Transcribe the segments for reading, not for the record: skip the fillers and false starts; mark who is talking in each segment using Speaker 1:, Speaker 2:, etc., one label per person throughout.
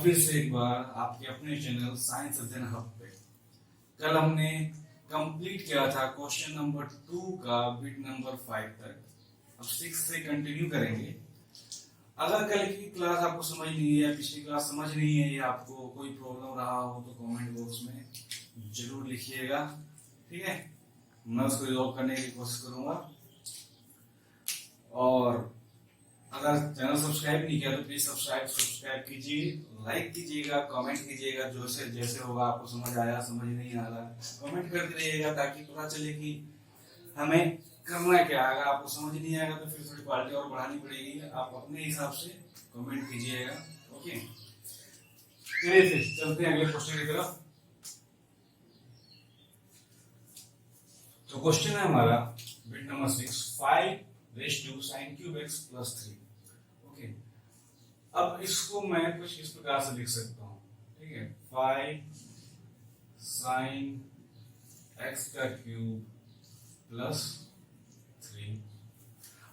Speaker 1: फिर से एक बार आपके अपने चैनल साइंस अध्ययन हब पे। कल हमने कंप्लीट किया था क्वेश्चन नंबर 2 का बिट नंबर 5 तक। अब 6 से कंटिन्यू करेंगे। अगर कल की क्लास आपको समझ नहीं है या पिछली क्लास समझ नहीं है या आपको कोई प्रॉब्लम रहा हो तो कमेंट बॉक्स में जरूर लिखिएगा, ठीक है। मैं उसको रिजॉल्व करने की कोशिश करूंगा। और अगर चैनल सब्सक्राइब नहीं किया तो प्लीज सब्सक्राइब कीजिए, लाइक कीजिएगा, कमेंट कीजिएगा। जो से जैसे होगा, आपको समझ आया समझ नहीं आ रहा कमेंट करते रहिएगा ताकि पता चले कि हमें करना क्या है। अगर आपको समझ नहीं आएगा तो फिर थोड़ी क्वालिटी और बढ़ानी पड़ेगी। आप अपने हिसाब से कमेंट कीजिएगा, ओके। चलिए फिर चलते हैं अगले क्वेश्चन की तरफ। तो क्वेश्चन है हमारा bit number 6, 5 sin cube x plus 3। Okay, अब इसको मैं कुछ इस प्रकार से लिख सकता हूँ, ठीक है। 5 sin x का क्यूब प्लस 3।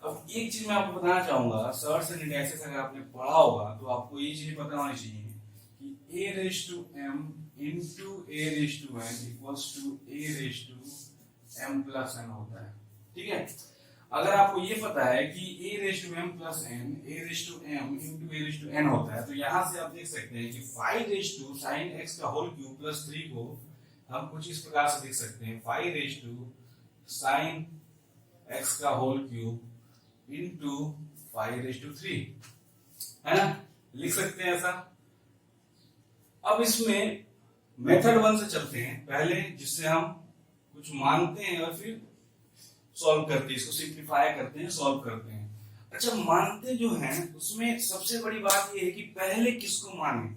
Speaker 1: अब एक चीज मैं आपको बताना चाहूंगा, सर्च एंड इंडेक्सेस अगर आपने पढ़ा होगा तो आपको ये चीज पता होनी चाहिए कि a raised to m into a raised to n equals to a raised to m plus n होता है, ठीक है। अगर आपको ये पता है कि a raised to m plus n a raised to m into a raised to n होता है, तो यहां से आप देख सकते हैं कि 5 raised to sin x का होल क्यूब प्लस 3 को हम कुछ इस प्रकार से लिख सकते हैं, 5 raised to sin x का whole cube into 5 raised to 3, है ना। लिख सकते हैं ऐसा। अब इसमें मेथड 1 से चलते हैं पहले, जिससे हम कुछ मानते हैं और फिर सॉल्व करते हैं, इसको सिंप्लीफाई करते हैं, सॉल्व करते हैं। अच्छा, मानते जो हैं उसमें सबसे बड़ी बात ये है कि पहले किसको माने,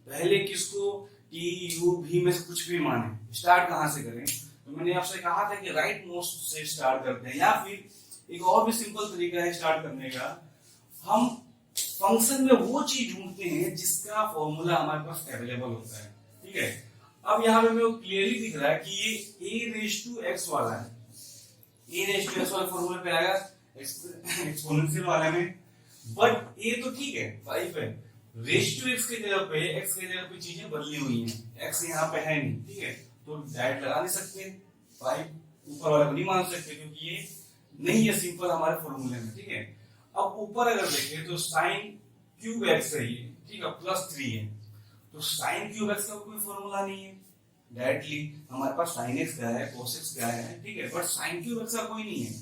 Speaker 1: पहले किसको टी यू भी में से कुछ भी माने। स्टार्ट कहां से करें? तो मैंने आपसे कहा था कि राइट मोस्ट से स्टार्ट करते हैं, या फिर एक और भी सिंपल तरीका है स्टार्ट करने का। हम फंक्शन में वो चीज ढूंढते हैं जिसका फॉर्मूला हमारे पास अवेलेबल होता है, ठीक है। अब यहाँ पे मेरे को क्लियरली दिख रहा है कि ये a रेज टू x वाला है, a रेज टू x वाला फॉर्मूला पे आएगा एक्सपोनेंशियल वाले में। बट a तो ठीक है 5 है, रेज टू x की जगह पे x की जगह पे चीजें बदली हुई हैं, x यहाँ पे है नहीं, ठीक है। तो डायरेक्ट लगा नहीं सकते, 5 ऊपर वाले को नहीं मान सकते क्योंकि ये नहीं है सिंपल हमारे फॉर्मूले में, ठीक है। अब ऊपर अगर देखें तो साइन क्यूब एक्स है ये, ठीक है, प्लस 3 है। तो साइन क्यूब एक्स का कोई फॉर्मूला नहीं है, डायरेक्टली हमारे पास साइन एक्स का है, कोस एक्स का है, ठीक है, बट साइन क्यूब एक्स का कोई नहीं है।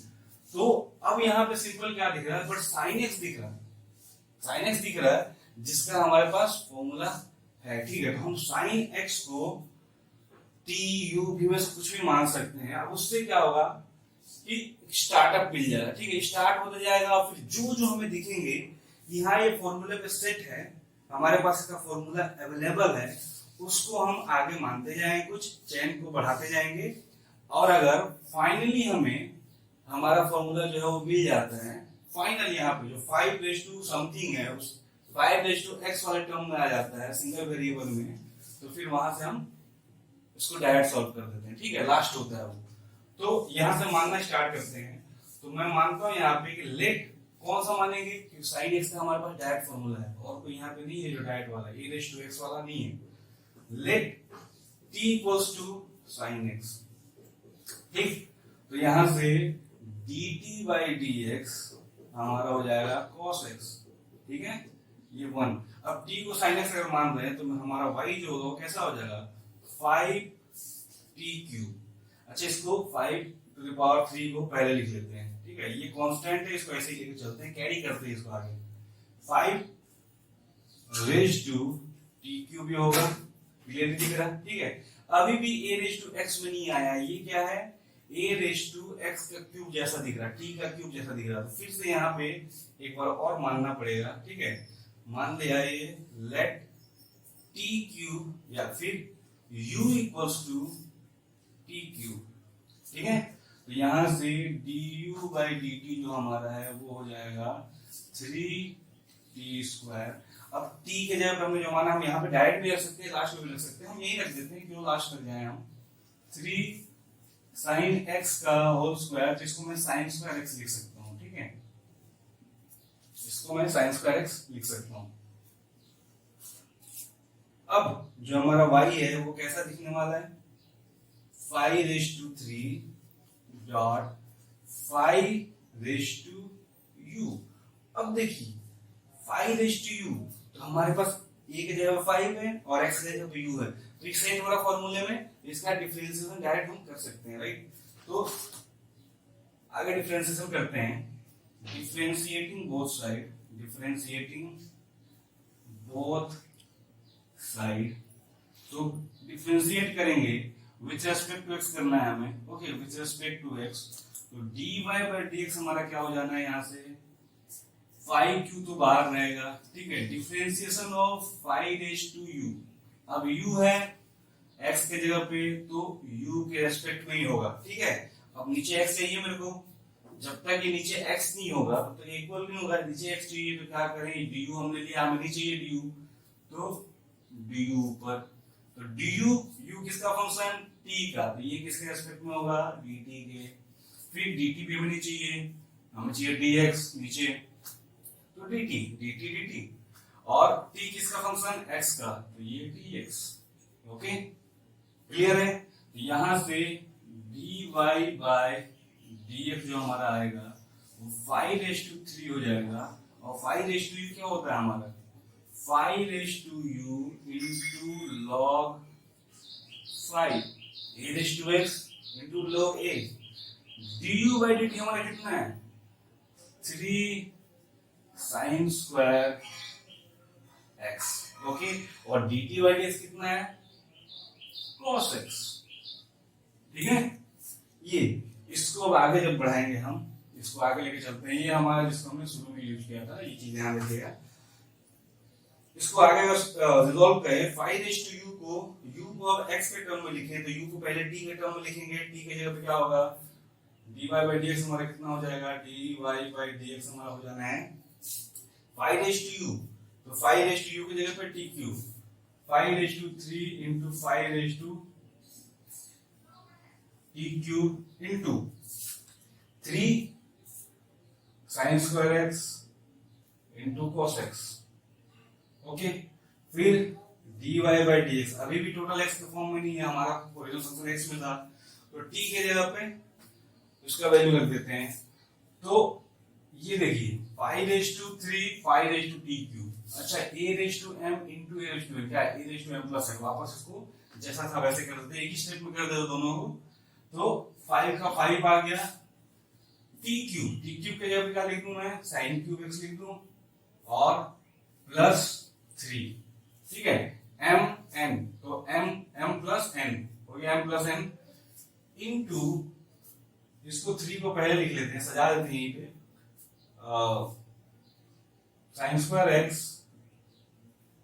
Speaker 1: तो अब यहाँ पे सिंपल क्या दिख रहा है, बट साइन एक्स दिख रहा है, साइन एक्स दिख रहा है जिसका हमारे पास फॉर्मूला है, ठीक है। तो हम साइन एक्स को टी यू भी में से कुछ भी मान सकते हैं। अब उससे क्या होगा कि स्टार्टअप मिल जाएगा, ठीक है, स्टार्ट होता जाएगा। और फिर जो जो हमें दिखेंगे, यहाँ ये फॉर्मूले पे सेट है, हमारे पास इसका फॉर्मूला अवेलेबल है, उसको हम आगे मानते जाएंगे, कुछ चेन को बढ़ाते जाएंगे। और अगर फाइनली हमें हमारा फॉर्मूला जो है वो मिल जाता है, फाइनल यहाँ पे जो 5 रेज टू समथिंग है उस 5 रेज टू x वाले टर्म में आ जाता है सिंगल वेरिएबल में, तो फिर वहां से हम इसको डायरेक्ट सॉल्व कर देते हैं, ठीक है, लास्ट होता है वो। तो यहां से मानना स्टार्ट करते हैं। तो मैं मानता हूं यहाँ पे कि लेट कौन सा मानेंगे, क्योंकि साइन एक्स का हमारे पास डायरेक्ट फॉर्मूला है और कोई यहाँ पे नहीं है जो डायरेक्ट वाला ए रेज टू एक्स वाला नहीं है। Let t equals to sine x, ठीक। तो यहां से dt बाई डी एक्स हमारा हो जाएगा cos x, ठीक है, ये 1। अब t को sin x अगर मान रहे हैं तो हमारा y जो होगा वो कैसा हो जाएगा 5t क्यूब। अच्छा, इसको 5 टू द पावर 3 को पहले लिख लेते हैं, ठीक है, ये कांस्टेंट है, इसको ऐसे ही लेके चलते हैं, कैरी करते हैं इसको आगे। 5 रेज टू t क्यूब भी होगा, क्लियर दिख रहा, ठीक है। अभी भी a रेज टू x में नहीं आया, ये क्या है, a रेज टू x का क्यूब जैसा दिख रहा है, t का क्यूब जैसा दिख रहा है। तो फिर से यहाँ पे एक बार और मानना पड़ेगा, ठीक है। मान लिया ये लेट t क्यूब या फिर u equals to t cube, ठीक है। तो यहां से du बाई dt जो हमारा है वो हो जाएगा 3t स्क्वायर। अब t के जगह पर हमने जो माना हम यहाँ पे डायरेक्ट भी रख सकते हैं, लास्ट में भी रख सकते हैं, हम यही रख देते हैं, क्यों लास्ट में जाए हम। 3 साइन x का होल स्क्वायर, जिसको मैं साइन स्क्वायर x लिख सकता हूँ, ठीक है, इसको मैं साइन स्क्वायर x लिख सकता हूँ। अब जो हमारा y है वो कैसा दिखने वाला है, 5⁻³ डॉट 5⁻u। अब देखिए 5⁻u, तो हमारे पास a की जगह 5 है और x की जगह तो u है, तो एक सेट वाला फॉर्मूले में इसका डिफरेंशिएशन डायरेक्ट हम कर सकते हैं, राइट। तो आगे डिफरेंशिएशन करते हैं, डिफरेंशिएटिंग बोथ साइड। तो डिफरेंशिएट करेंगे विथ रेस्पेक्ट टू x करना है हमें, okay, with respect to x। तो dy/dx हमारा क्या हो जाना है, यहाँ से 5q तो बाहर रहेगा, ठीक है। डिफरेंशिएशन ऑफ 5⁻u, अब u है x के जगह पे तो u के रेस्पेक्ट में ही होगा, ठीक है। अब नीचे x चाहिए मेरे को, जब तक ये नीचे x नहीं होगा तब तक इक्वल नहीं होगा, नीचे x चाहिए तो क्या करें, du हमने लिया, हमें नहीं चाहिए du, तो du ऊपर, तो du u किसका फंक्शन, t का, तो ये किसके रेस्पेक्ट में होगा, dt के। फिर dt भी हमें नहीं चाहिए, हमें चाहिए dx नीचे, तो dt, और t किसका फंक्शन, x का, तो ये dx, ओके, क्लियर है। तो यहां से dy/dx जो हमारा आएगा वो 5⁻³ हो जाएगा, और 5⁻u क्या होता है हमारा, 5⁻u into log 5 a⁻x into log a। du/dt हमारा कितना है, 3 sin² x, ओके, और dt/dx कितना है, cos x, ठीक है। ये इसको अब आगे जब बढ़ाएंगे हम, इसको आगे लेके चलते हैं, ये हमारा जिसको हमने शुरू में यूज किया था, ये चीज ध्यान रखिएगा। इसको आगे रिजॉल्व करें, 5⁻u को u को अब x के टर्म में लिखें, तो u को पहले t के टर्म में लिखेंगे, t के जगह पे क्या होगा, dy/dx हमारा कितना हो जाएगा, dy/dx हमारा हो जाना है 5⁻u, तो 5⁻u की जगह पे t³ 5⁻³ into 5⁻t³ into 3 sin² x into cos x, okay. फिर dy/dx अभी भी टोटल x के फॉर्म में नहीं है, हमारा ओरिजिनल फंक्शन x में था, तो t के जगह पे उसका वैल्यू रख देते हैं। तो ये देखिए 5⁻³ 5⁻t³, अच्छा a⁻m into a⁻m, क्या है a⁻m प्लस है, वापस इसको जैसा था वैसे कर देते हैं, एक ही स्टेप में कर देते दोनों को। तो 5 का 5 आ गया, t³ के जगह पे क्या लिख दूं मैं, sin³ x लिख दूं, और प्लस 3, ठीक है, m n, तो m प्लस n हो गया, m प्लस n इनटू, इसको 3 को पहले लिख लेते हैं, सजा देते हैं यहीं पे, sin² x,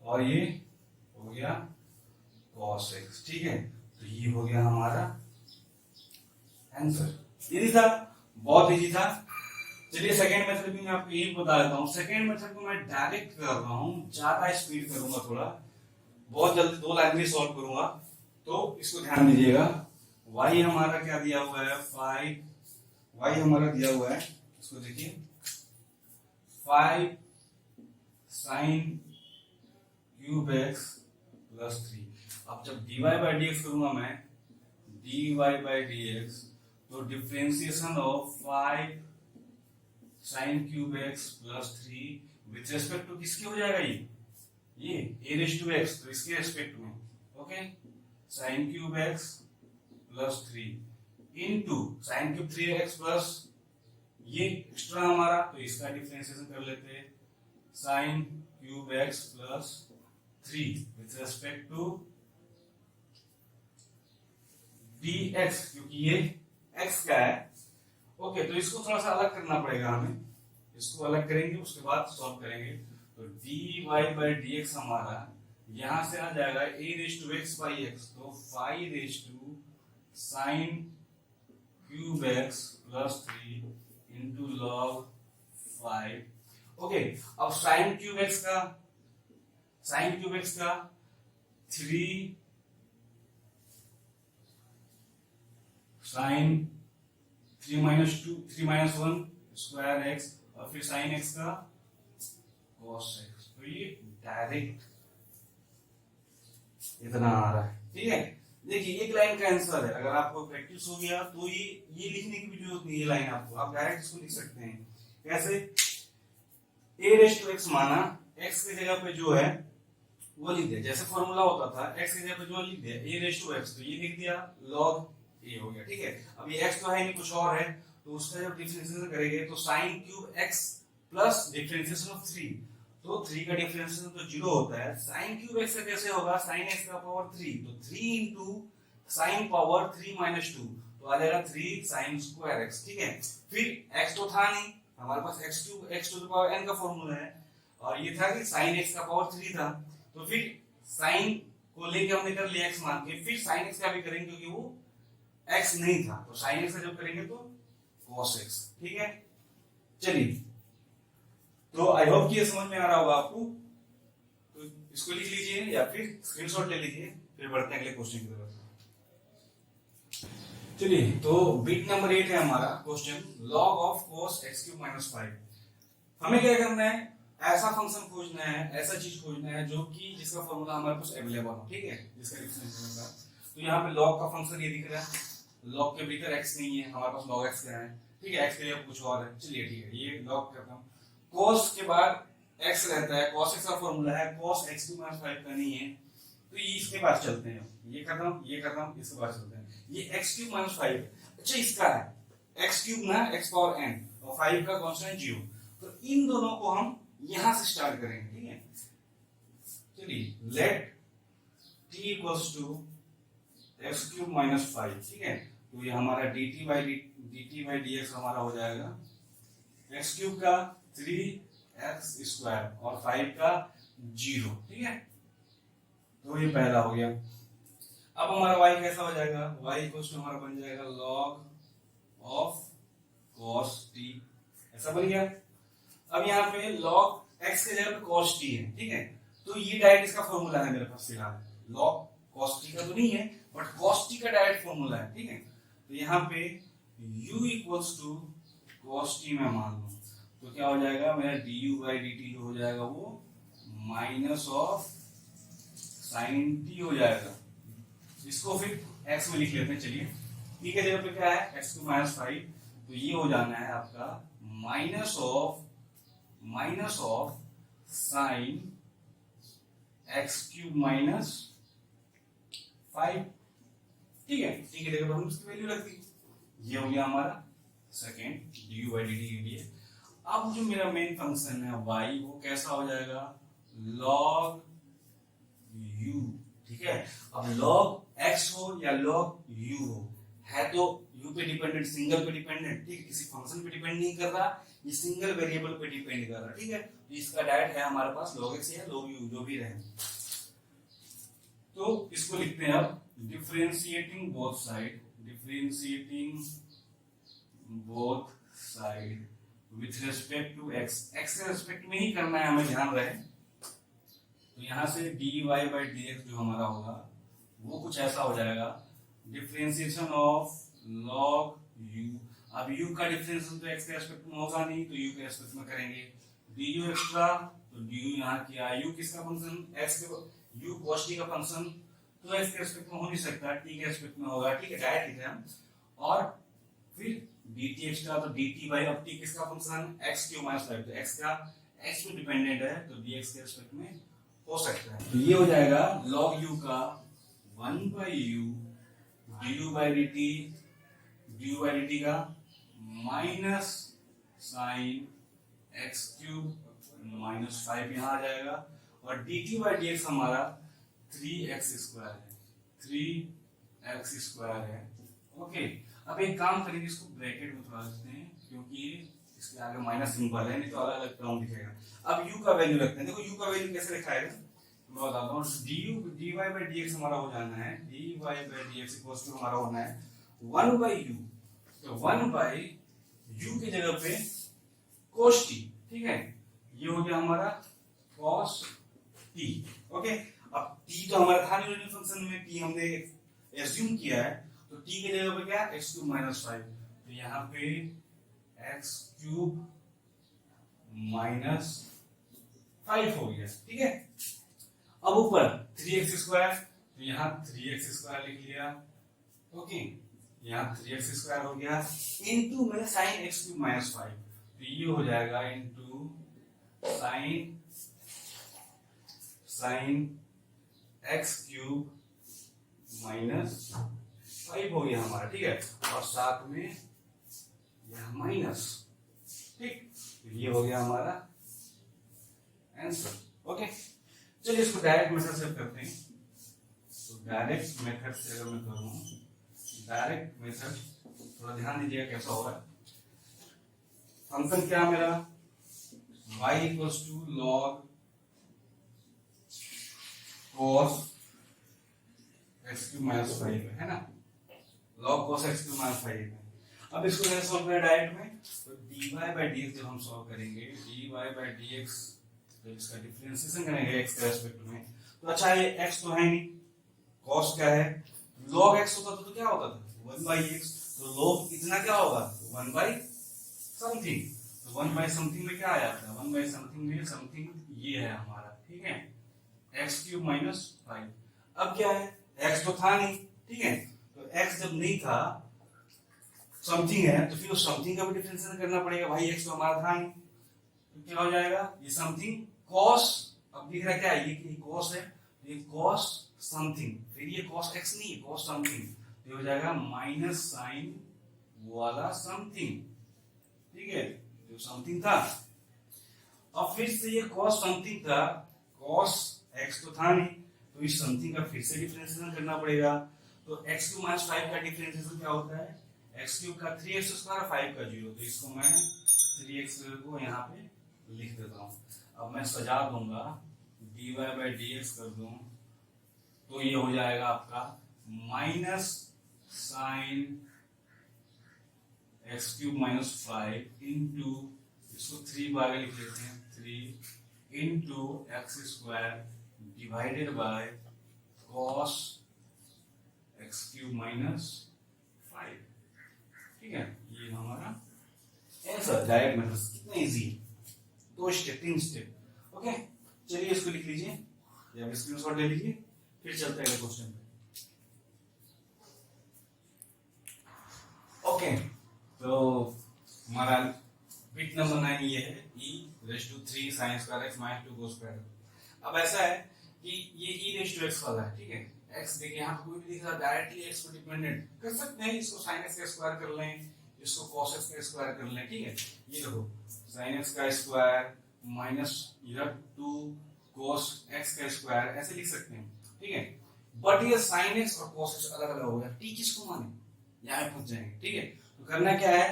Speaker 1: और ये हो गया cos x, ठीक है। तो ये हो गया हमारा आंसर। इजी था, बहुत इजी था। चलिए सेकेंड मेथड भी मैं आपको यही बता देता हूँ। सेकेंड मेथड को मैं डायरेक्ट कर रहा हूँ, ज्यादा स्पीड करूंगा, थोड़ा बहुत जल्दी 2 लाइन में सॉल्व करूंगा, तो इसको ध्यान दीजिएगा। y हमारा क्या दिया हुआ है, 5, y हमारा दिया हुआ है, इसको देखिए 5 sin³ x प्लस 3। अब जब dy/dx करूंगा मैं, dy/dx, तो differentiation of 5 sin³ x plus 3 with respect to किसके हो जाएगा, ये a⁻x, तो इसके रेस्पेक्ट में, okay, sin³ x plus 3 into sin³ 3x plus ये एक्स्ट्रा हमारा, तो इसका डिफरेंशिएशन कर लेते हैं, sin³ x plus 3 with respect to dx, क्योंकि ये x का है, ओके। तो इसको थोड़ा सा अलग करना पड़ेगा हमें, इसको अलग करेंगे उसके बाद सॉल्व करेंगे। तो dy/dx हमारा यहां से आ जाएगा a⁻x/x, तो 5 sin³ x plus 3 into log 5, okay. अब sin³ x का 3 sin 3 - 1 स्क्वायर x, और फिर sin x का cos x, तो ये डायरेक्ट इतना आ रहा है, ठीक है। देखिए एक लाइन का आंसर है, अगर आपको प्रैक्टिस हो गया तो ये लिखने की भी जरूरत नहीं है लाइन आपको, आप डायरेक्ट इसको लिख सकते हैं। कैसे? ए रेस टू एक्स माना, एक्स की जगह पे जो है वो लिख दिया, जैसे फॉर्मूला होता था एक्स की जगह पे जो लिख दिया ए रेस टू एक्स, तो ये लिख दिया लॉग ए हो गया, ठीक है। अब ये एक्स तो है नहीं, कुछ और है, तो उसका जब डिफरेंशिएशन करेंगे तो sine cube x plus differentiation of 3, तो 3 का डिफरेंशिएशन तो 0 होता है, साइन क्यूब एक्स का कैसे होगा, साइन एक्स का पावर 3, तो 3 इंटू साइन पावर 3 माइनस 2, तो आ जाएगा 3 साइन स्क्वायर एक्स, ठीक है। फिर एक्स तो था नहीं हमारे पास, x cube x to the power n का फॉर्मूला है, और ये था कि साइन एक्स का पावर 3 था, तो फिर साइन को लेके हमने कर लिया एक्स मान के, फिर साइन एक्स का भी करेंगे क्योंकि वो एक्स नहीं था, तो साइन एक्स का जब करेंगे तो cos x, ठीक है। चलिए, तो आई होप कि ये समझ में आ रहा होगा आपको, तो इसको लिख लीजिए या फिर स्क्रीनशॉट ले लीजिए, फिर बढ़ते हैं अगले क्वेश्चन की तरफ। चलिए, तो बिट नंबर 8 है हमारा question, log of cos x cube minus 5। हमें क्या करना है, ऐसा फंक्शन खोजना है, ऐसा चीज खोजना है जो कि जिसका फॉर्मूला हमारे पास अवेलेबल हो, ठीक है, जिसका डिफरेंशियल होगा। तो यहाँ पे log का फंक्शन ये दिख रहा है, log के भीतर x नहीं है, हमारे पास log x क्या है, ठीक है, x के लिए कुछ और है, चलिए ठीक है, ये log करता हूँ। cos के बाद x रहता है, cos x का फॉर्मूला है, cos x क्यूब माइनस 5 का नहीं है, तो ये इसके पास चलते हैं, ये खत्म, इसके पास चलते हैं, ये x क्यूब माइनस 5, अच्छा इसका है x क्यूब ना, x पावर n और 5 का कांस्टेंट 0, तो इन दोनों को हम यहां से स्टार्ट करेंगे, ठीक है। चलिए, let t equals to x cube minus 5, ठीक है, तो ये हमारा dt बाई dx हमारा हो जाएगा x क्यूब का 3x स्क्वायर और 5 का 0, ठीक है, तो ये पहला हो गया। अब हमारा y कैसा हो जाएगा, y इक्वल्स टू हमारा बन जाएगा log ऑफ cos t, ऐसा बन गया। अब यहाँ पे log x के जगह पे cos t है, ठीक है, तो ये डायरेक्ट इसका फॉर्मूला है मेरे पास फिलहाल, log cos t का तो नहीं है बट cos t का डायरेक्ट फॉर्मूला है, ठीक है। तो यहाँ पे u equals to cos t में मान लो, तो क्या हो जाएगा मेरा du बाई dt जो हो जाएगा वो माइनस ऑफ साइन t हो जाएगा। इसको फिर x में लिख लेते हैं, चलिए, t के जगह पे क्या है x क्यूब माइनस 5, तो ये हो जाना है आपका minus of sine x cube minus 5, ठीक है, t के जगह पर हम उसकी वैल्यू रख दी, ये हो गया हमारा सेकेंड du बाई dt के लिए। अब जो मेरा मेन फंक्शन है y, वो कैसा हो जाएगा log u, ठीक है। अब log x हो या log u हो, है तो u पे डिपेंडेंट, सिंगल पे डिपेंडेंट, ठीक है, किसी फंक्शन पे डिपेंड नहीं कर रहा, ये सिंगल वेरिएबल पे डिपेंड कर रहा, ठीक है। तो इसका डायरेक्ट है हमारे पास log x या log u जो भी रहे, तो इसको लिखते हैं अब differentiating both side with respect to x, x के रिस्पेक्ट में ही करना है, हमें ध्यान रहे। तो यहां से dy बाई dx जो हमारा होगा वो कुछ ऐसा हो जाएगा, डिफरेंशिएशन ऑफ log u, अब u का डिफरेंशिएशन तो x के रिस्पेक्ट में होगा नहीं, तो u के रिस्पेक्ट में करेंगे, du एक्स्ट्रा, तो du यहाँ किया, u किसका फंक्शन, x के, u cos t का फंक्शन, तो x के रिस्पेक्ट में हो नहीं सकता, t के रिस्पेक्ट में होगा, ठीक है, डायरेक्ट लिख रहे हैं, और फिर dt एक्स्ट्रा, तो dt बाई, अब t किसका फंक्शन, x क्यूब माइनस 5, तो x का x पे डिपेंडेंट है, तो dx के रिस्पेक्ट में हो सकता है, तो ये हो जाएगा log u का 1 by u du by dt का minus sine x cube minus 5 यहाँ आ जाएगा, और dt बाई dx हमारा 3x स्क्वायर है, ओके। अब एक काम करेंगे, इसको ब्रैकेट में थोड़ा रखते हैं क्योंकि इसके आगे माइनस सिंबल है, नहीं तो अलग अलग टर्म दिखेगा। अब u का वैल्यू रखते हैं, देखो u का वैल्यू कैसे लिखा है, मैं बताता हूँ, dy बाई dx हमारा हो जाना है, dy by dx equals to हमारा होना है 1 बाई u, तो 1 बाई u की जगह पे cos t, ठीक है, ये हो गया हमारा cos t, ओके। अब t तो हमारा था नहीं फंक्शन में, t हमने एज्यूम किया है, तो t के जगह पे क्या x क्यूब माइनस 5, तो यहाँ पे x क्यूब माइनस 5 हो गया, ठीक है। अब ऊपर 3x स्क्वायर, तो यहाँ 3x² लिख लिया। ओके, यहाँ 3x² हो गया, इनटू में sin x³ - 5, तो ये हो जाएगा इनटू sin x³ -5 हो गया हमारा, ठीक है, और साथ में यह माइनस, ठीक, तो ये हो गया हमारा आंसर। ओके, चलिए इसको डायरेक्ट मेथड से करते हैं। तो डायरेक्ट मेथड से अगर मैं करूं, डायरेक्ट मेथड थोड़ा ध्यान दीजिएगा कैसा हो रहा है। फंक्शन क्या मेरा y = log cos x³ - 5 है ना, log cos x³ - 5 है। अब इसको कैसे सॉल्व करें डायरेक्ट में, तो dy/dx जब हम सॉल्व करेंगे, dy/dx जब इसका डिफरेंशिएशन करेंगे x के रेस्पेक्ट में, तो अच्छा ये x तो है नहीं, cos क्या है, log x होता तो क्या होता था 1/x, तो log इतना क्या होगा 1/something, तो 1/something में क्या आ जाता है, 1/something में समथिंग ये है हमारा, ठीक है, x³ - 5। अब क्या है, x तो था नहीं, ठीक है, तो x जब नहीं था, समथिंग है, तो फिर उस समथिंग का भी डिफरेंशिएशन करना पड़ेगा, भाई x तो हमारा था नहीं, तो क्या हो जाएगा, ये समथिंग cos, अब दिख रहा क्या है, ये cos है, ये cos समथिंग, फिर ये cos x नहीं है, cos समथिंग, तो ये हो जाएगा माइनस साइन वाला समथिंग, ठीक है, जो समथिंग था। अब फिर से ये cos समथिंग था, cos x तो था नहीं, तो इस समथिंग का फिर से डिफरेंशिएशन करना पड़ेगा, तो x³ - 5 का डिफरेंशिएशन क्या होता है, x³ का 3x² 5 का 0, तो इसको मैं 3x को यहाँ पे लिख देता हूँ। अब मैं सजा दूंगा, dy/dx कर दूं, तो ये हो जाएगा आपका माइनस साइन x³ - 5 इंटू, इसको 3 को आगे लिख लेते हैं, 3 into x² divided by cos x³ - 5, ठीक है, ये हमारा आंसर। डायरेक्ट मेथड कितना इजी है, 2 स्टेप 3 स्टेप। ओके, चलिए इसको लिख लीजिए या स्क्रीनशॉट ले लीजिए, फिर चलते हैं क्वेश्चन पे। ओके, तो हमारा बिट नंबर 9 ये है e⁻³ sin² x - 2 cos²। अब ऐसा है कि ये e⁻x वाला है, ठीक है, x देखिए यहाँ पे कोई भी दिख रहा है, डायरेक्टली x को डिपेंडेंट कर सकते हैं, इसको sin x का स्क्वायर कर लें, इसको cos x का स्क्वायर कर लें, ठीक है, ये देखो sin x का स्क्वायर माइनस इधर 2 cos x का स्क्वायर, ऐसे लिख सकते हैं, ठीक है, बट ये sin x और cos x अलग अलग हो गया, t किसको माने, यहाँ फंस जाएंगे, ठीक है, तो करना क्या है,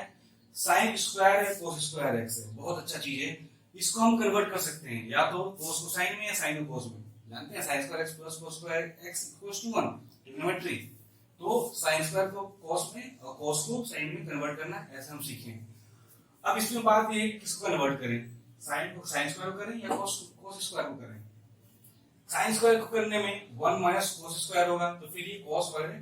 Speaker 1: sin स्क्वायर है cos स्क्वायर x है, बहुत अच्छा चीज है, इसको हम कन्वर्ट कर सकते हैं, या तो cos को sin में या sin को cos में, जानते हैं sin square x plus cos square x equals to 1, trigonometry, तो sin स्क्वायर को cos में और cos को sin में कन्वर्ट करना, ऐसे हम सीखेंगे। अब इसमें बात ये है कि किसको कन्वर्ट करें, sin को sin स्क्वायर को करें या cos स्क्वायर को करें। sin स्क्वायर को करने में 1 माइनस cos स्क्वायर होगा, तो फिर ये cos वाले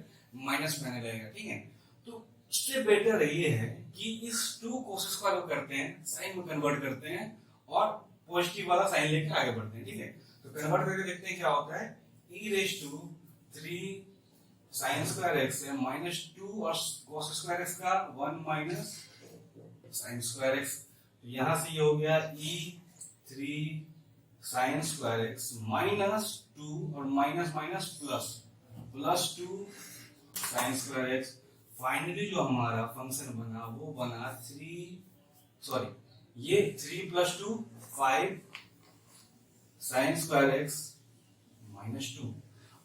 Speaker 1: माइनस में आने लगेगा, ठीक है, तो उससे बेटर ये है कि इस 2 cos स्क्वायर को करते हैं, sin में कन्वर्ट करते हैं और पॉजिटिव वाला साइन लेके आगे बढ़ते हैं, ठीक है, तो कन्वर्ट करके देखते हैं क्या होता है, e⁻³ sin² x है -2 और cos स्क्वायर x का 1 माइनस sin² x, तो यहां से ये हो गया e3 sin² x -2 और minus minus plus 2 sin² x। Finally जो हमारा फंक्शन बना वो बना 3 + 2 5 sin² x -2।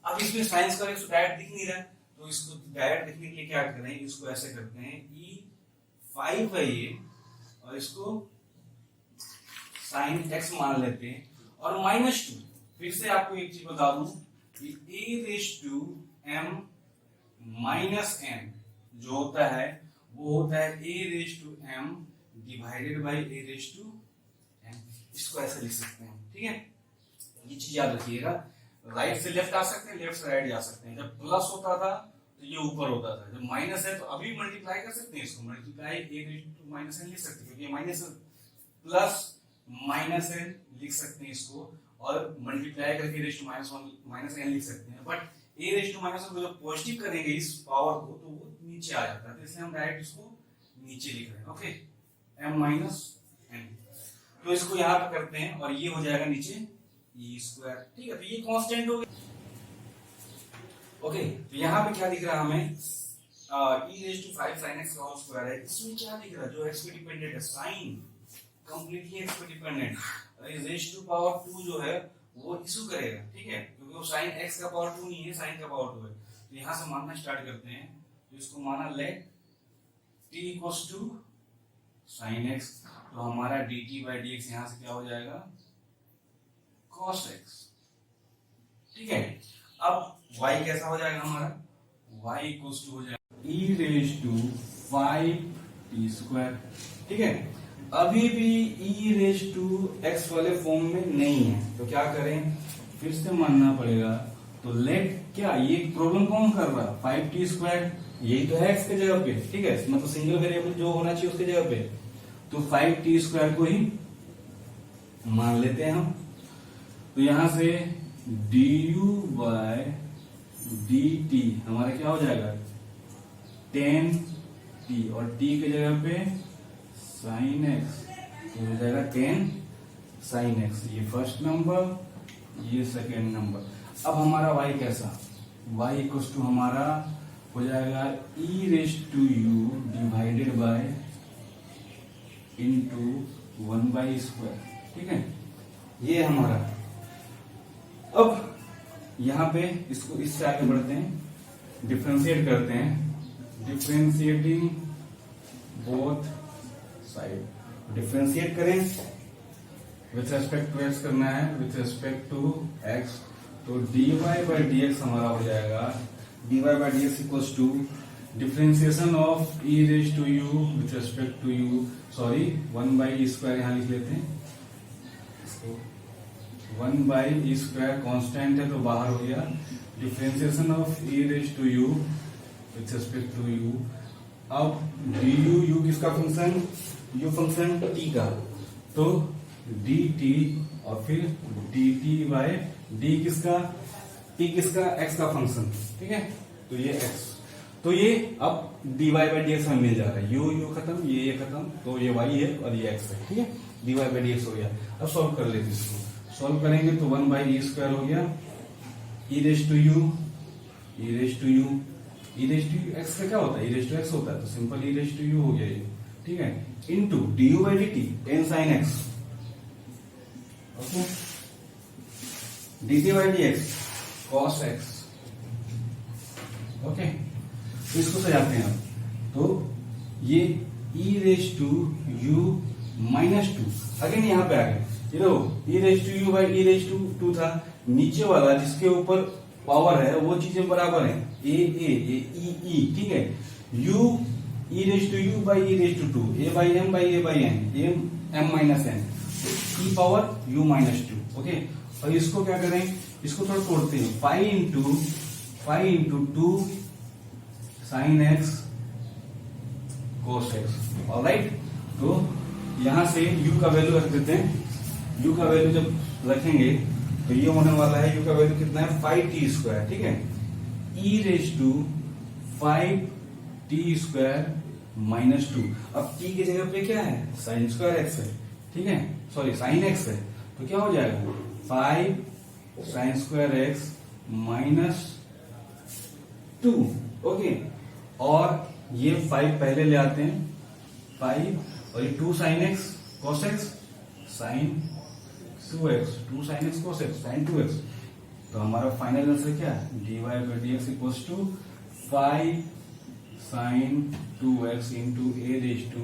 Speaker 1: अब इसमें sin² x डायरेक्ट दिख नहीं रहा है, तो इसको डायरेक्ट दिखने के लिए क्या करें, इसको ऐसे करते हैं, e5 है ये, और इसको sin x मान लेते हैं, और -2, फिर से आपको एक चीज बता दूं कि a⁻m -n जो होता है वो होता है a⁻m डिवाइडेड बाय a⁻n, इसको ऐसे लिख सकते हैं, ठीक है, ये चीज याद रखिएगा, राइट से लेफ्ट आ सकते हैं, लेफ्ट से राइट जा सकते हैं, जब प्लस होता था तो ये ऊपर होता था, जब माइनस है तो अभी मल्टीप्लाई कर सकते हैं, इसको मल्टीप्लाई a⁻n लिख सकते हैं, क्योंकि माइनस प्लस -n लिख सकते हैं इसको, और मल्टीप्लाई करके a⁻1 -n लिख सकते हैं, but e raise to minus को जब पॉजिटिव करेंगे इस पावर को तो वो नीचे आ जाता है, तो इसलिए हम डायरेक्ट इसको नीचे लिख रहे हैं। ओके, m माइनस n, तो इसको यहाँ पे करते हैं और ये हो जाएगा नीचे e स्क्वायर। ठीक है, तो ये कांस्टेंट हो गया। ओके, तो यहाँ पे क्या दिख रहा है हमें, e raise to 5 sin x का होल स्क्वायर है। इसमें क्या दिख रहा है, जो x पे डिपेंडेंट है, साइन कंप्लीटली x पे डिपेंडेंट, रेज टू पावर 2 जो है वो इशू करेगा। ठीक है, क्योंकि वो साइन x का पावर 2 नहीं है, साइन का पावर 2 है। तो यहां से मानना स्टार्ट करते हैं, तो इसको माना let t equals to sin x, तो हमारा dt बाई dx यहां से क्या हो जाएगा, cos x। ठीक है, अब y कैसा हो जाएगा हमारा, y इक्वल्स टू हो जाएगा e raise to 5t square. ठीक है, अभी भी e रेज टू x वाले फॉर्म में नहीं है, तो क्या करें, फिर से मानना पड़ेगा। तो लेट क्या, ये प्रॉब्लम कौन कर रहा है, 5t स्क्वायर, यही तो है x के जगह पे। ठीक है, मतलब सिंगल वेरिएबल जो होना चाहिए उसके जगह पे, तो 5t स्क्वायर को ही मान लेते हैं हम। तो यहां से du बाय dt हमारा क्या हो जाएगा 10t, और t के जगह पे sin x, तो हो जाएगा 10 sin x। ये फर्स्ट नंबर, ये सेकेंड नंबर। अब हमारा y कैसा, y इक्वल्स टू हमारा हो जाएगा e raise to u divided by into 1 by square. ठीक है, ये हमारा। अब यहां पे इसको इससे आगे बढ़ते हैं, डिफरेंशिएट करते हैं, डिफरेंशिएटिंग बोथ साइड। डिफरेंशिएट करें, विथ रेस्पेक्ट टू x करना है, विथ रेस्पेक्ट टू x, तो dy बाई dx हमारा हो जाएगा dy by dx equals to differentiation of e raise to u with respect to u, sorry 1 by e square यहां लिख लेते हैं इसको, 1 बाई ई स्क्वायर कॉन्स्टेंट है तो बाहर हो गया, differentiation of e raise to u with respect to u। अब du, u किसका फंक्शन, u फंक्शन t का, तो dt और फिर dt बाय d किसका, t किसका, x का फंक्शन। ठीक है, तो ये x, तो ये अब dy बाय dx में मिल जा रहा है, u खत्म, ये खत्म, तो ये y है और ये x है। ठीक है, dy बाय dx हो गया। अब सॉल्व कर लेते इसको, सॉल्व करेंगे तो 1 बाई ई स्क्वायर हो गया, e raise to u, e raise to u, e raise to x का क्या होता है, e रेज टू x होता है, तो simple e raise to u हो गया ये। ठीक है, into du by dt 10 sin x, okay, dt by dx cos x। Okay, तो इसको सजाते हैं अब, तो ये e raise to u minus 2, again यहाँ पे आ गए, ये देखो e raise to u by e raise to 2 था, नीचे वाला जिसके ऊपर पावर है वो चीजें बराबर है, a e, ठीक है, u e raise to u by e raise to 2, a by m by a by n, m minus n, e power u minus 2। Okay, और इसको क्या करें, इसको थोड़ा तोड़ते हैं, 5 into 2 sine x cos x। Alright, तो यहां से u का वैल्यू रख देते हैं, u का वैल्यू जब रखेंगे तो ये होने वाला है, u का वैल्यू कितना है 5t स्क्वायर। ठीक है, e raise to 5t square minus 2। अब t की जगह पे क्या है, साइन स्क्वायर x है। ठीक है, सॉरी साइन x है, तो क्या हो जाएगा 5 sine square x minus 2। Okay, और ये 5 पहले ले आते हैं, 5 और ये 2 sine x cos x sine 2x, 2 sine x cos x sine 2x, तो हमारा फाइनल आंसर क्या है, dy by dx equals to 5 sine 2x into e raise to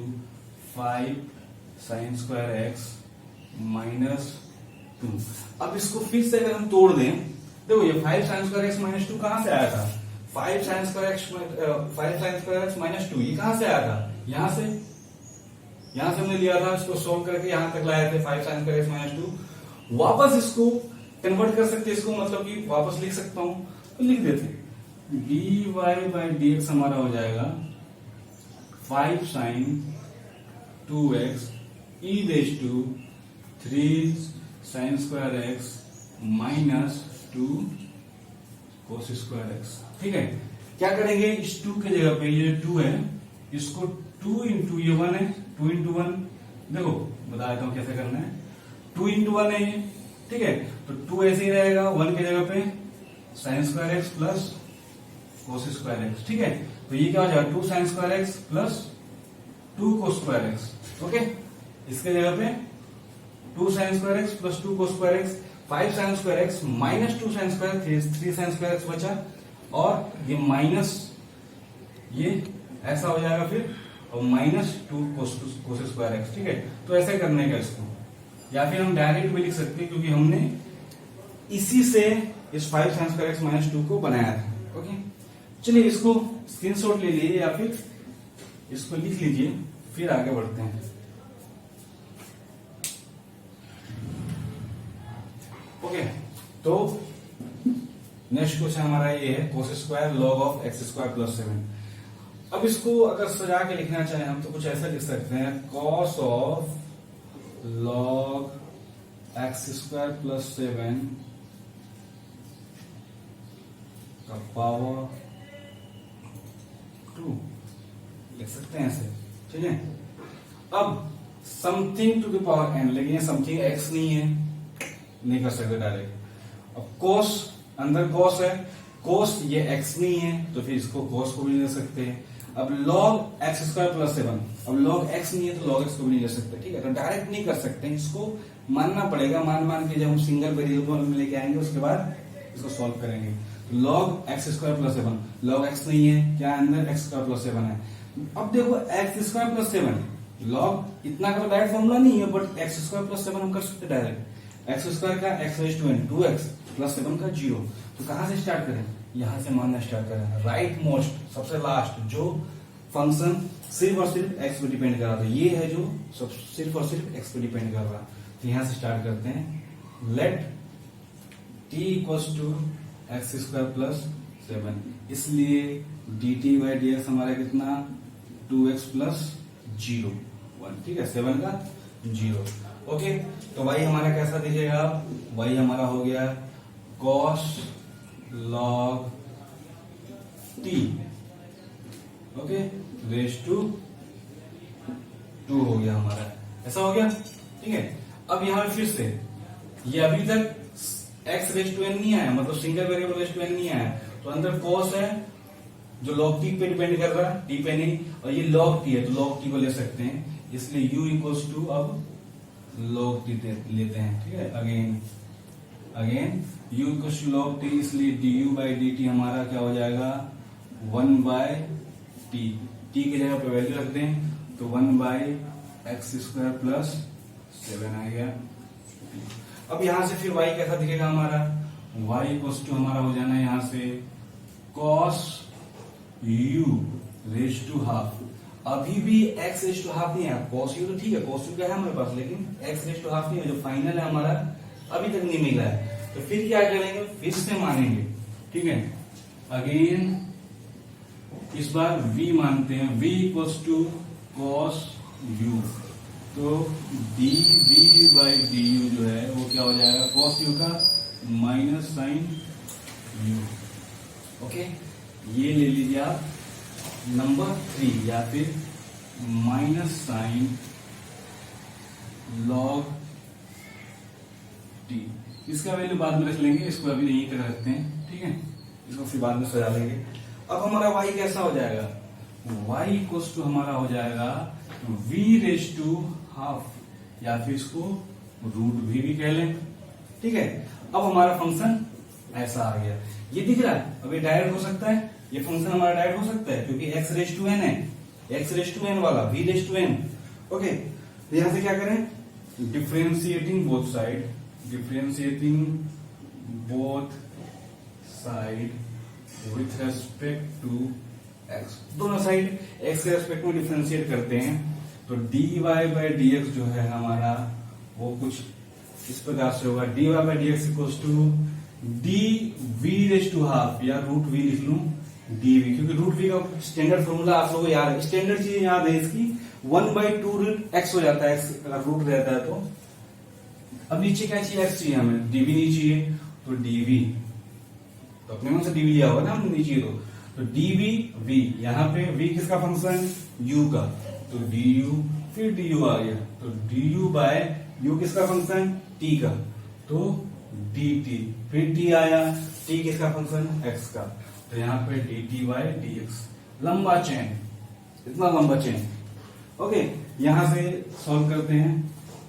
Speaker 1: 5 sine square x minus 2। अब इसको फिर से अगर हम तोड़ दें, देखो ये 5 साइन स्क्वायर x माइनस 2 कहां से आया था, 5 साइन स्क्वायर x माइनस 2, ये कहां से आया था, यहां से हमने लिया था, इसको सोल्व करके यहां तक लाए थे 5 साइन स्क्वायर x माइनस 2। वापस इसको कन्वर्ट कर सकते हैं, इसको मतलब कि वापस लिख सकता हूं, तो लिख देते हैं, dy बाई dx हमारा हो जाएगा 5 sine 2x e raise to 3 sine square x minus 2 cos square x. ठीक है, क्या करेंगे, इस 2 की जगह पे ये 2 है, इसको 2 इंटू ये 1 है, 2 इंटू 1, देखो बता देता हूं कैसे करना है, 2 इंटू 1 है ये। ठीक है, तो 2 ऐसे ही रहेगा, 1 की जगह पे sine square x plus cos square x. ठीक है, तो ये क्या हो जाएगा, 2 sine square x plus 2 cos square x. Okay, इसके जगह पे 2 sine square x plus 2 cos square x, 5 sine square x minus 2 sine square, 3 sine square x बचा, और ये माइनस ये ऐसा हो जाएगा फिर, और माइनस 2 कोस स्क्वायर एक्स। ठीक है, तो ऐसे करने का इसको, या फिर हम डायरेक्ट भी लिख सकते हैं क्योंकि हमने इसी से इस 5 साइन स्क्वायर एक्स माइनस 2 को बनाया था। ओके, चलिए इसको स्क्रीनशॉट ले लीजिए या फिर इसको लिख लीजिए, फिर आगे बढ़ते हैं। ओके, तो नेक्स्ट क्वेश्चन हमारा ये है cos square log of x square plus 7। अब इसको अगर सजा के लिखना चाहें हम तो कुछ ऐसा लिख सकते हैं, cos of log x square plus 7 का पावर 2 लिख सकते हैं ऐसे। ठीक है, अब something to the power n, लेकिन ये समथिंग x नहीं है, नहीं कर सकते डायरेक्ट। अब कोस, अंदर कोस है, कोस ये x नहीं है तो फिर इसको कोस को भी नहीं ले सकते हैं। अब log एक्स स्क्वायर प्लस 7, अब log x नहीं है तो log x को भी नहीं ले सकते। ठीक है, तो डायरेक्ट नहीं कर सकते, इसको मानना पड़ेगा, मान के जब हम सिंगल वेरिएबल में लेके आएंगे उसके बाद इसको सॉल्व करेंगे। तो log x square plus 7, log x नहीं है, क्या अंदर एक्स स्क्वायर प्लस 7 है। अब देखो एक्स स्क्वायर प्लस 7, log इतना का तो डायरेक्ट फॉर्मूला नहीं है, बट एक्स स्क्वायर प्लस 7 हम कर सकते डायरेक्ट। एक्स स्क्वायर का x raise to n, 2x plus 7 का 0। तो कहां से स्टार्ट करें, यहां से मानना स्टार्ट करें, राइट मोस्ट, सबसे लास्ट जो फंक्शन सिर्फ और सिर्फ x पे डिपेंड कर रहा था, ये है जो सब सिर्फ और सिर्फ x पे डिपेंड कर रहा। तो यहां से स्टार्ट करते हैं, let t equals to x square plus 7, इसलिए dt बाई dx हमारा कितना, 2x प्लस 0 1। ठीक है, 7 का 0। ओके, तो y हमारा कैसा दिखेगा, y हमारा हो गया cos log t, okay, raise to 2 हो गया हमारा, ऐसा हो गया। ठीक है, अब यहां फिर से ये अभी तक x रेज टू n नहीं आया, मतलब single variable raise to n नहीं आया, तो अंदर cos है जो log t पे डिपेंड कर रहा है, t पे नहीं, और ये log t है तो log t को ले सकते हैं, इसलिए u इक्वल्स टू अब log t लेते हैं। ठीक है, again u equals to log t, इसलिए du बाई dt हमारा क्या हो जाएगा, 1 बाय t, t की जगह पे वैल्यू रख दें तो 1 बाई एक्स स्क्वायर प्लस 7 आ गया। अब यहां से फिर y कैसा दिखेगा हमारा, y इक्वल्स टू हमारा हो जाना है यहां से cos u raise to half, अभी भी x रेज टू हाफ नहीं है, cos u तो ठीक है, cos u क्या है हमारे पास, लेकिन x रेज टू हाफ नहीं है, जो फाइनल है हमारा अभी तक नहीं मिला है। तो फिर क्या करेंगे, फिर से मानेंगे। ठीक है, अगेन इस बार v मानते हैं, v equals to cos u, तो dv बाई du जो है वो क्या हो जाएगा, cos u का माइनस साइन u। ओके, ये ले लीजिए आप नंबर 3, या फिर माइनस साइन log t, इसका वैल्यू बाद में रख लेंगे, इसको अभी यहीं तक रखते हैं। ठीक है, इसको फिर बाद में सजा लेंगे। अब हमारा y कैसा हो जाएगा, y इक्वल्स टू हमारा हो जाएगा v रेज टू हाफ, या फिर इसको रूट भी कह लें। ठीक है, अब हमारा फंक्शन ऐसा आ गया, ये दिख रहा है। अब ये डायरेक्ट हो सकता है, ये फंक्शन हमारा डायरेक्ट हो सकता है क्योंकि x रेज टू n है, x रेज टू n वाला v raise to n। Okay, तो यहां से क्या करें, differentiating both side, differentiating both side with respect to x, दोनों साइड x के रेस्पेक्ट में डिफरेंशिएट करते हैं, तो dy बाई dx जो है हमारा वो कुछ इस प्रकार से होगा, dy by dx equals to dv raise to half, या रूट v लिख लूं dv, क्योंकि रूट v का स्टैंडर्ड फॉर्मूला आप लोगों को याद है, स्टैंडर्ड चीज याद है इसकी, 1/2 रूट x हो जाता है, x अगर रूट रहता है तो। अब नीचे क्या चाहिए, x चाहिए हमें, dv नहीं चाहिए, तो dv, तो अपने मन से डीवी लिया होगा ना हमने नीचे तो डीवी वी, यहाँ पे वी किसका फंक्शन, यू का, तो डी यू, फिर डी यू आ गया, तो डी यू बाय यू किसका फंक्शन, टी का, तो डी टी, फिर टी आया, टी किसका फंक्शन, एक्स का, तो यहाँ पे d t by d x. लंबा चेन, इतना लंबा चेन। ओके, यहां से सॉल्व करते हैं,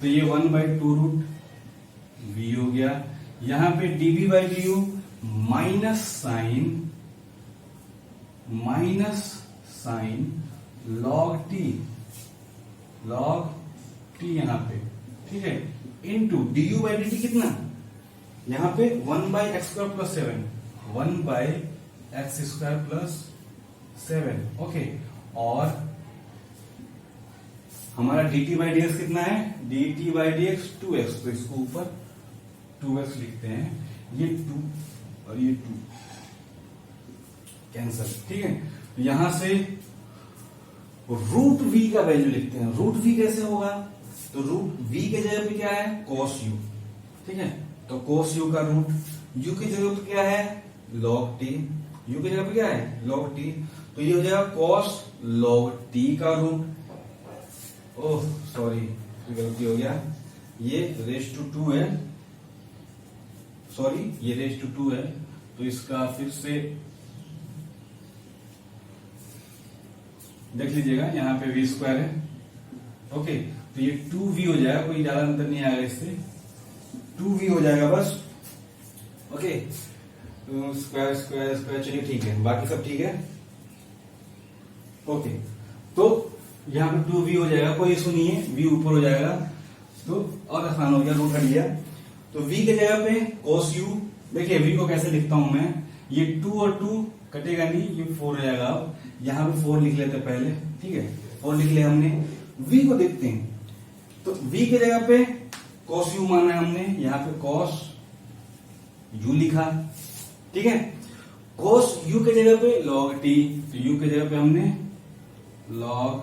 Speaker 1: तो ये 1/2 रूट वी हो गया, यहां पे dv by d u minus sine log t यहां पे, ठीक है, into d u by d t कितना, यहां पे 1/x² + 7, 1/x² + 7। ओके, और हमारा dt बाई डी एक्स कितना है, dt by d x 2x, तो इसको ऊपर 2x लिखते हैं, ये 2 और ये 2 कैंसल, ठीक है। तो यहां से रूट v का वैल्यू लिखते हैं। रूट v कैसे होगा, तो रूट v के जगह पे क्या है, cos u, ठीक है, तो cos u का रूट, u की जगह पे क्या है, log t, u की जगह पे क्या है, log t, तो ये हो जाएगा cos log t का रूट, ओह सॉरी गलती हो गया, ये रेज टू 2 है, सॉरी ये रेज टू 2 है, तो इसका फिर से देख लीजिएगा, यहाँ पे v² है। ओके, तो ये 2v हो जाएगा, कोई ज्यादा अंतर नहीं आएगा इससे, 2v हो जाएगा बस। ओके, तो स्क्वायर स्क्वायर स्क्वायर, चलिए ठीक है, बाकी सब ठीक है। ओके, तो यहाँ पे 2v हो जाएगा, कोई इशू नहीं है, v ऊपर हो जाएगा, तो और आसान हो गया, रूट हट गया, तो v के जगह पे cos u, देखिए v को कैसे लिखता हूं मैं, ये 2 और 2 कटेगा नहीं, ये 4 हो जाएगा। अब यहाँ पे 4 लिख लेते पहले, ठीक है, 4 लिख लिया हमने। v को देखते हैं, तो v के जगह पे cos u माना है हमने, यहाँ पे cos u लिखा, ठीक है, cos u के जगह पे log t, तो u के जगह पे हमने log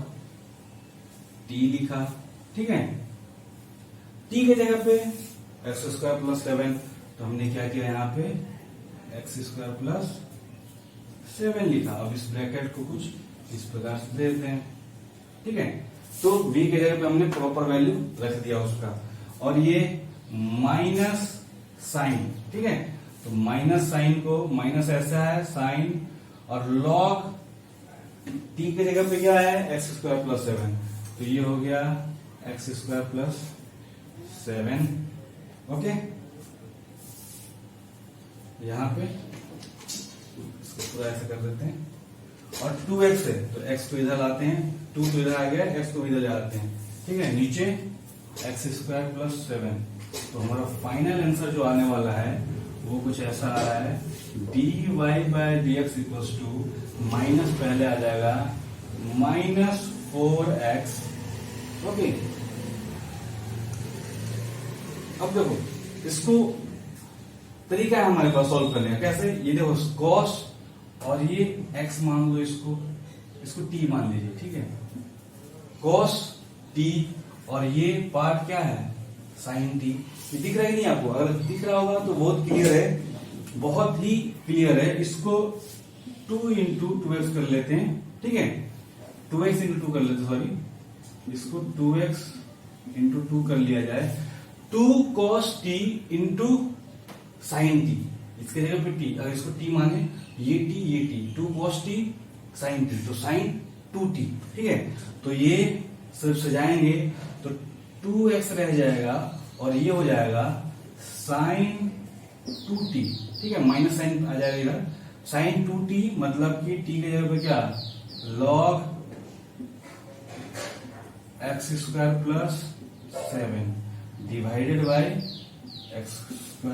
Speaker 1: t लिखा, ठीक है, t के जगह पे x² + 7, तो हमने क्या किया, यहाँ पे x² + 7 लिखा। अब इस ब्रैकेट को कुछ इस प्रकार से दे देते हैं, ठीक है, तो v के जगह पे हमने प्रॉपर वैल्यू रख दिया उसका, और ये माइनस साइन, ठीक है, तो माइनस साइन को माइनस ऐसा है साइन, और log t के जगह पे क्या है, x² + 7, तो ये हो गया x² + 7। ओके, यहां पे इसको पूरा ऐसे कर देते हैं, और 2x है तो x को इधर लाते हैं, 2 तो इधर आ गया, x को इधर लाते हैं, ठीक है, नीचे x² + 7। तो हमारा फाइनल आंसर जो आने वाला है वो कुछ ऐसा आ रहा है, dy by d x equals to, minus पहले आ जाएगा -4x। ओके, अब देखो इसको तरीका है हमारे पास सॉल्व करने का, कैसे, ये देखो cos, और ये x मान लो, इसको t मान लीजिए, ठीक है, cos t, और ये पार्ट क्या है, sin t। ये दिख रहा है नहीं आपको, अगर दिख रहा होगा तो बहुत क्लियर है, बहुत ही क्लियर है। इसको 2 × 2x कर लेते हैं, ठीक है, 2x × 2 कर लेते, सॉरी, इसको 2x × 2 कर लिया जाए, 2 cos t × sin t, इसके जगह पे t, अगर इसको t माने, ये t 2 cos t sin t, तो sin 2t, ठीक है, तो ये सिर्फ सजाएंगे तो 2x रह जाएगा, और ये हो जाएगा sin 2t, ठीक है, माइनस साइन आ जाएगा इधर, sin 2t, मतलब कि t के जगह पे क्या, log x² + 7 divided by x² +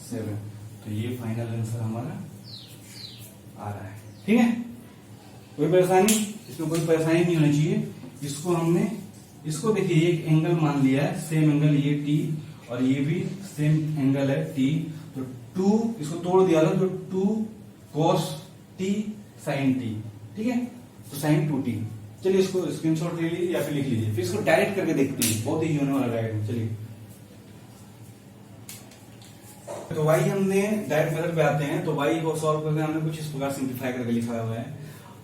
Speaker 1: 7, तो ये फाइनल आंसर हमारा आ रहा है, ठीक है। कोई परेशानी, इसमें कोई परेशानी नहीं होनी चाहिए। इसको देखिए, एक एंगल मान लिया है, सेम एंगल ये t, और ये भी सेम एंगल है t, तो 2 इसको तोड़ दिया था, तो 2 cos t sin t, ठीक है, तो sin 2t। चलिए इसको स्क्रीनशॉट ले लीजिए या फिर लिख लीजिए, फिर इसको डायरेक्ट करके देखते हैं, बहुत ही होने वाला डायरेक्ट। चलिए तो y हमने डायरेक्ट मेथड पे आते हैं, तो y को सॉल्व करके हमने कुछ इस प्रकार सिंप्लीफाई करके लिखा हुआ है।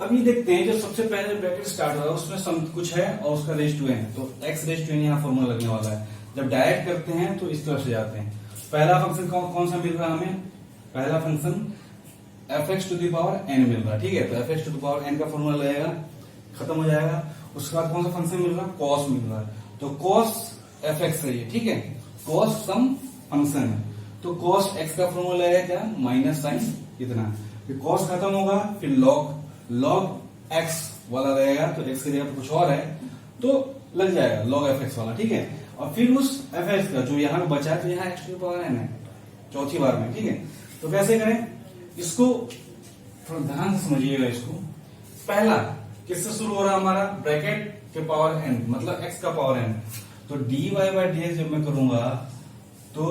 Speaker 1: अब ये देखते हैं जो सबसे पहले ब्रैकेट स्टार्ट हो रहा है उसमें सम कुछ है और उसका रेज टू n, तो x रेज टू n यहाँ फॉर्मूला लगने वाला है। जब डायरेक्ट करते हैं तो इस तरफ से जाते हैं। पहला फंक्शन कौन सा मिल रहा है हमें? पहला function fx to the power n मिल रहा है, ठीक है। तो fx to the power n का फॉर्मूला लगेगा, खत्म हो जाएगा। उसके बाद कौन सा फंक्शन मिल रहा है? cos मिल रहा है, तो cos fx है ये, ठीक है। cos सम फंक्शन है, तो cos x का फॉर्मूला लगेगा क्या? माइनस साइन इतना, फिर cos खत्म होगा, फिर log x वाला रहेगा, तो x की जगह पर कुछ और है तो लग जाएगा log fx वाला, ठीक है। और फिर उस fx का जो यहाँ पे बचा है तो यहाँ x to the power n है चौथी बार में, ठीक है। तो कैसे करें इसको? थोड़ा ध्यान से समझिएगा इसको। पहला किससे शुरू हो रहा है हमारा? ब्रैकेट के पावर n, मतलब x का पावर n। तो dy बाई dx जब मैं करूंगा तो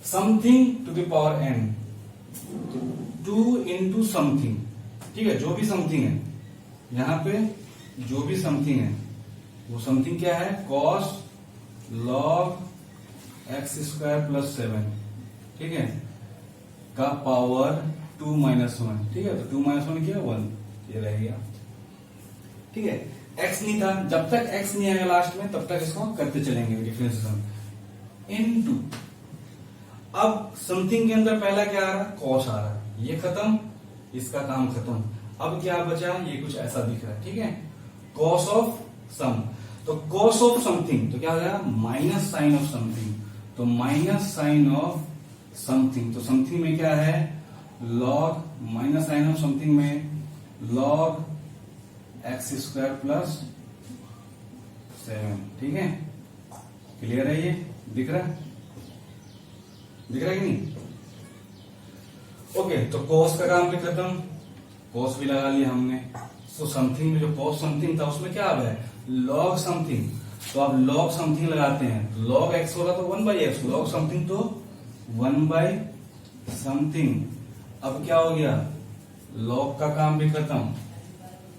Speaker 1: something to the power n, तो 2 इंटू समथिंग, ठीक है। जो भी समथिंग है यहाँ पे, जो भी समथिंग है वो समथिंग क्या है? cos log x square plus 7, ठीक है, का पावर 2 माइनस 1, ठीक है। तो 2 माइनस 1 क्या? 1, ये रह गया, ठीक है। x नहीं था, जब तक x नहीं आएगा लास्ट में तब तक इसको करते चलेंगे डिफरेंशिएशन इनटू। अब समथिंग के अंदर पहला क्या आ रहा है? cos आ रहा है, ये खत्म, इसका काम खत्म। अब क्या बचा? ये कुछ ऐसा दिख रहा है, ठीक है, cos ऑफ सम। तो cos ऑफ समथिंग तो क्या हो जाएगा? माइनस साइन ऑफ समथिंग, तो माइनस साइन ऑफ समथिंग। तो समथिंग में क्या है? log, minus sine of something में log x स्क्वायर प्लस 7, ठीक है। क्लियर है? ये दिख रहा है? दिख रहा है कि नहीं? ओके, तो cos का काम भी खत्म, cos भी लगा लिया हमने। तो समथिंग में जो cos समथिंग था उसमें क्या आ है? log something. तो आप log समथिंग लगाते हैं, log x होगा तो 1 बाई एक्स, log समथिंग तो 1 बाई समथिंग। अब क्या हो गया? log का काम भी खत्म,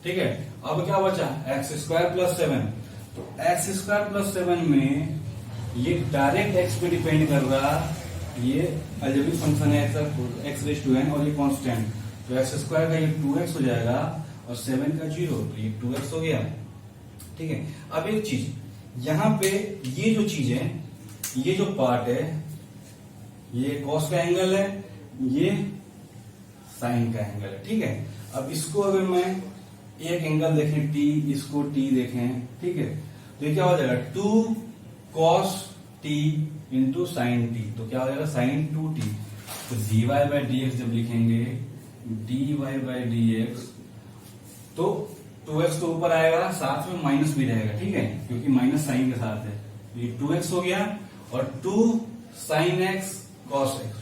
Speaker 1: ठीक है। अब क्या बचा? x square plus 7। तो x स्क्वायर प्लस 7 में ये डायरेक्ट x पे डिपेंड कर रहा, ये अलजेब्रिक फंक्शन है x रेज टू n और ये कांस्टेंट, तो x स्क्वायर का ये 2x हो जाएगा और 7 का 0, तो ये 2x हो गया, ठीक है। अब एक चीज यहाँ पे, ये जो चीज है, ये जो पार्ट है, ये cos का एंगल है, ये साइन का एंगल है, ठीक है। अब इसको अगर मैं एक एंगल देखें t, इसको t देखें, ठीक है, तो ये क्या हो जाएगा? 2 cos t into sine T, तो क्या हो जाएगा? Sign 2t। तो dy बाई dx जब लिखेंगे, dy बाई dx, तो 2x तो ऊपर आएगा, साथ में माइनस भी रहेगा, ठीक है, क्योंकि माइनस साइन के साथ है। तो ये 2x हो गया और 2 sine x cos x,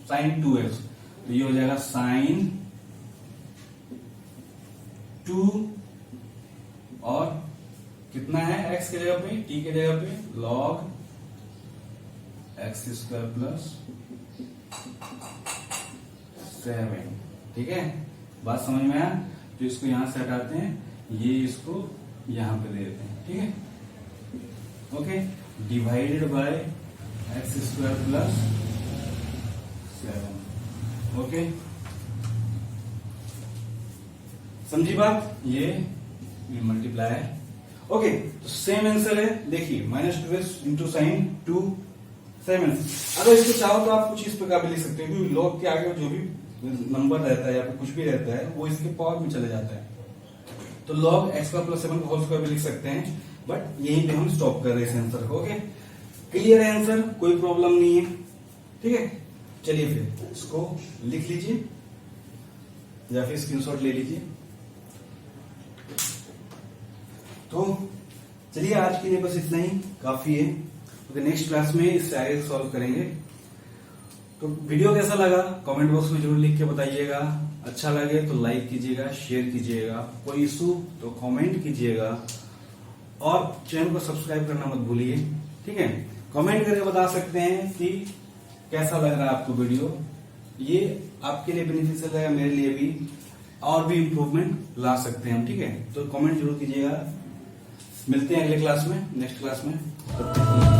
Speaker 1: sine 2x, तो ये हो जाएगा साइन 2 और कितना है x की जगह पे, t की जगह पे log x स्क्वायर प्लस 7, ठीक है। बात समझ में आया? तो इसको यहां से हटाते हैं, ये इसको यहां पे दे देते हैं, ठीक है। Okay, divided by x square plus 7, okay, समझी बात? ये मल्टीप्लाई है, ओके। तो सेम आंसर है, देखिए -2x इंटू साइन 2 7। अगर इसको चाहो तो आप कुछ इस प्रकार भी लिख सकते हैं, क्योंकि log के आगे जो भी नंबर रहता है या फिर कुछ भी रहता है वो इसके पावर में चले जाता है। तो log x square plus 7 whole square भी लिख सकते हैं, बट यहीं पे हम स्टॉप कर रहे हैं इस आंसर को। ओके, क्लियर है आंसर? कोई प्रॉब्लम नहीं है, ठीक है। चलिए फिर इसको लिख लीजिए या फिर स्क्रीनशॉट ले लीजिए। तो चलिए आज के लिए बस इतना ही काफी है, क्योंकि नेक्स्ट क्लास में इससे आगे सॉल्व करेंगे। तो वीडियो कैसा लगा कमेंट बॉक्स में जरूर लिख के बताइएगा। अच्छा लगे तो लाइक कीजिएगा, शेयर कीजिएगा, कोई इशू तो कमेंट कीजिएगा और चैनल को सब्सक्राइब करना मत भूलिए, ठीक है। कमेंट करके बता सकते हैं कि कैसा लग रहा है आपको वीडियो, ये आपके लिए बेनिफिशियल रहेगा, मेरे लिए भी, और भी इम्प्रूवमेंट ला सकते हैं हम, ठीक है। तो कमेंट जरूर कीजिएगा। मिलते हैं अगले क्लास में, नेक्स्ट क्लास में।